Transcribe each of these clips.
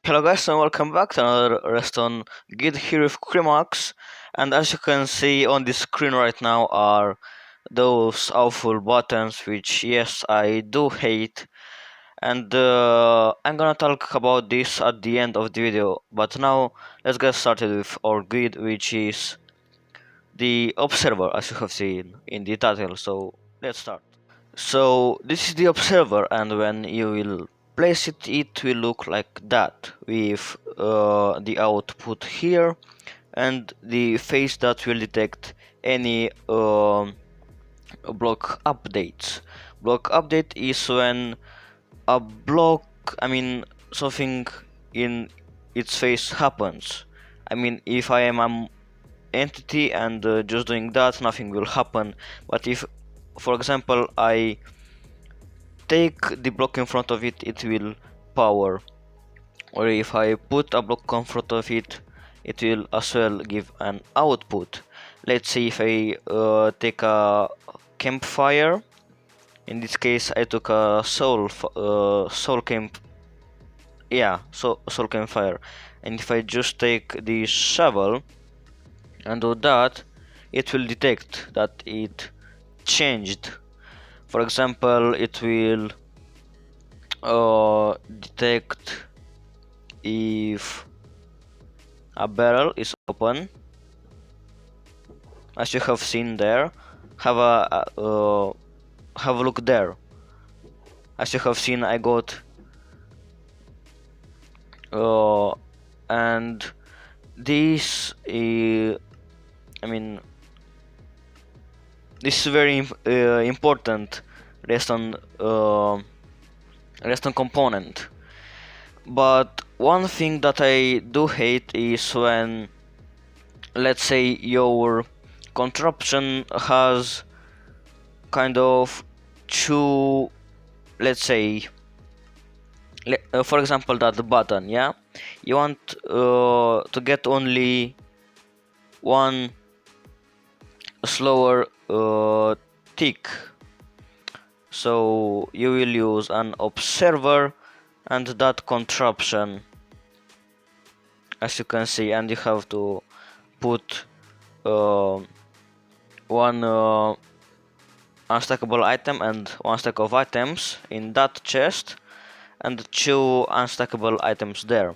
Hello guys and welcome back to another redstone guide here with Crimax, and as you can see on the screen right now are those awful buttons which yes I do hate, and I'm gonna talk about this at the end of the video, but now let's get started with our guide, which is the observer, as you have seen in the title. So let's start. So this is the observer, and when you will place it, it will look like that with the output here and the face that will detect any block updates. Block update is when a block, I mean something in its face happens. I mean, if I am an entity and just doing that, nothing will happen. But if, for example, I take the block in front of it, it will power. Or if I put a block in front of it, it will as well give an output. Let's say if I take a campfire. In this case, I took a soul camp. Yeah, soul campfire. And if I just take the shovel and do that, it will detect that it changed. For example, it will detect if a barrel is open, as you have seen there. Have a look there. As you have seen, I got and this is, I mean, this is very important redstone component. But one thing that I do hate is when, let's say, your contraption has kind of two, let's say, for example, that button, yeah, you want to get only one slower tick, so you will use an observer and that contraption, as you can see, and you have to put one unstackable item and one stack of items in that chest and two unstackable items there.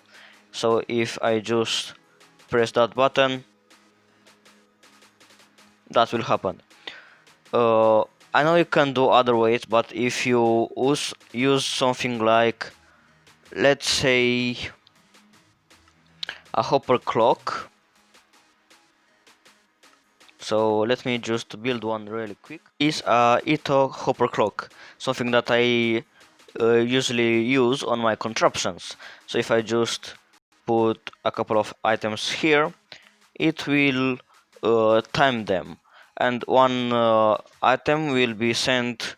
So if I just press that button, that will happen. I know you can do other ways, but if you use something like, let's say, a hopper clock. So let me just build one really quick. Is a Ito hopper clock, something that I usually use on my contraptions. So if I just put a couple of items here, it will time them, and one item will be sent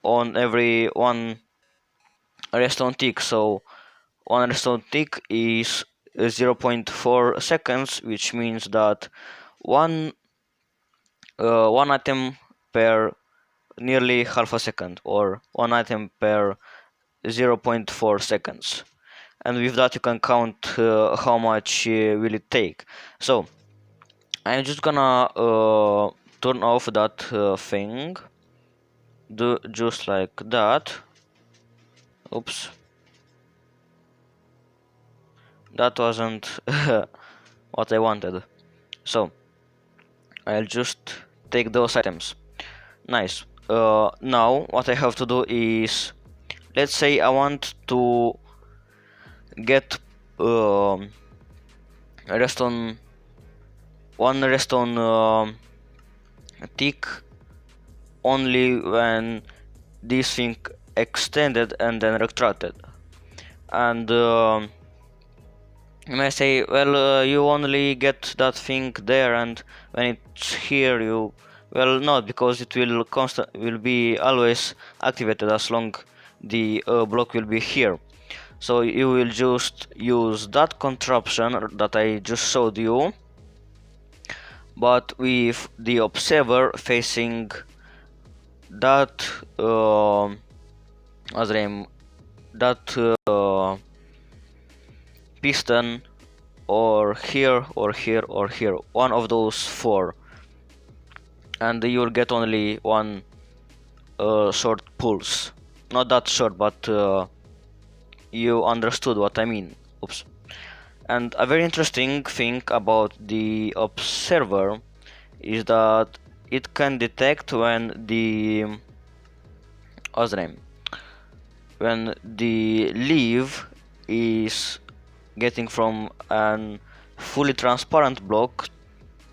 on every one redstone tick. So one redstone tick is 0.4 seconds, which means that one item per nearly half a second, or one item per 0.4 seconds. And with that you can count how much will it take. So I'm just gonna turn off that thing, do just like that. Oops, that wasn't what I wanted. So I'll just take those items. Nice. Now what I have to do is, let's say I want to get redstone, one redstone tick only when this thing extended and then retracted. And you may say, well, you only get that thing there, and when it's here you, well, not, because it will be always activated as long the block will be here. So you will just use that contraption that I just showed you, but with the observer facing that what's the name, that piston, or here, or here, or here, one of those four, and you'll get only one short pulse. Not that short, but you understood what I mean. Oops. And a very interesting thing about the observer is that it can detect when the what's the name? When the leaf is getting from an fully transparent block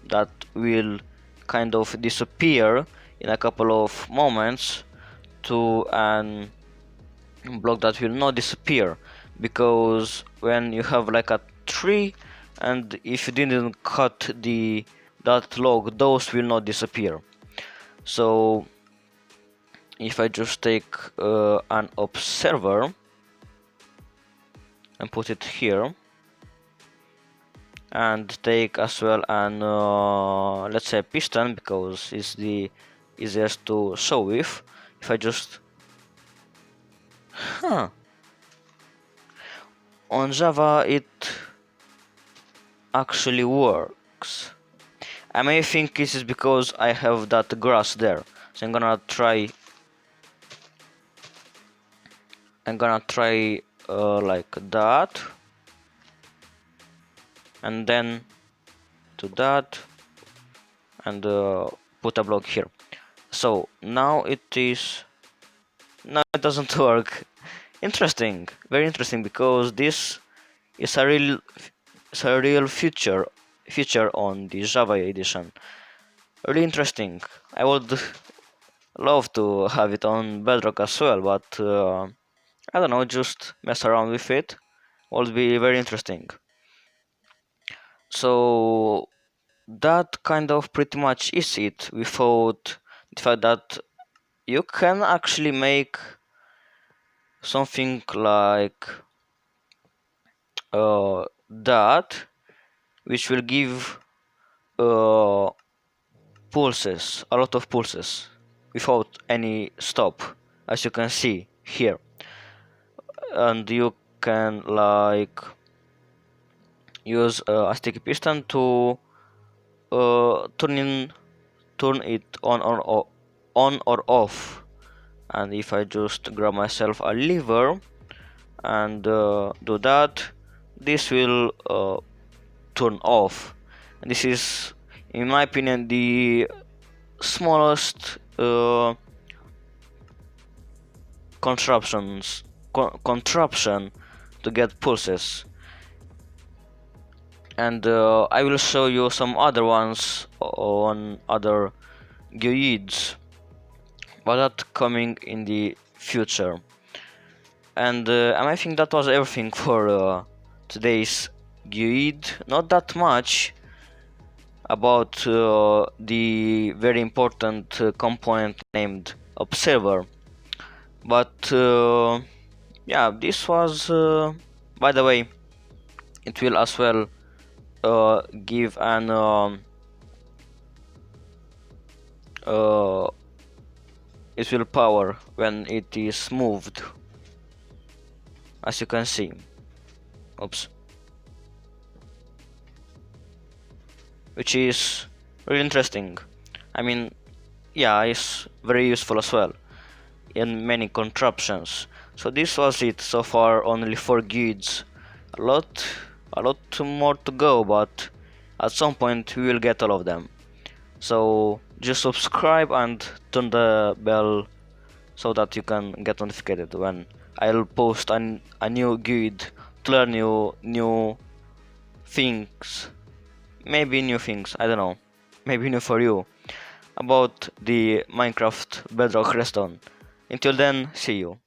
that will kind of disappear in a couple of moments to an block that will not disappear, because when you have like a tree and if you didn't cut that log, those will not disappear. So if I just take an observer and put it here, and take as well an let's say piston, because it's the easiest to show with. If I just on Java it actually works. I may think this is because I have that grass there, so I'm gonna try like that, and then to that, and put a block here. So now it doesn't work. Interesting, very interesting, because this is a real feature on the Java edition. Really interesting. I would love to have it on Bedrock as well, but I don't know, just mess around with it. Would be very interesting. So that kind of pretty much is it, without the fact that you can actually make something like that, which will give pulses, a lot of pulses, without any stop, as you can see here. And you can like use a sticky piston to turn it on or off. And if I just grab myself a lever and do that, this will turn off. And this is, in my opinion, the smallest contraption to get pulses. And I will show you some other ones on other GUIDs, but that coming in the future. And I think that was everything for today's GUID. Not that much about the very important component named observer, but yeah, this was by the way, it will as well give an it will power when it is moved, as you can see. Oops. Which is really interesting. I mean, yeah, it's very useful as well in many contraptions. So this was it so far, only 4 GUIDs. A lot more to go, but at some point we will get all of them. So just subscribe and turn the bell so that you can get notified when I'll post a new GUID to learn new things. Maybe new things, I don't know. Maybe new for you about the Minecraft Bedrock redstone. Until then, see you.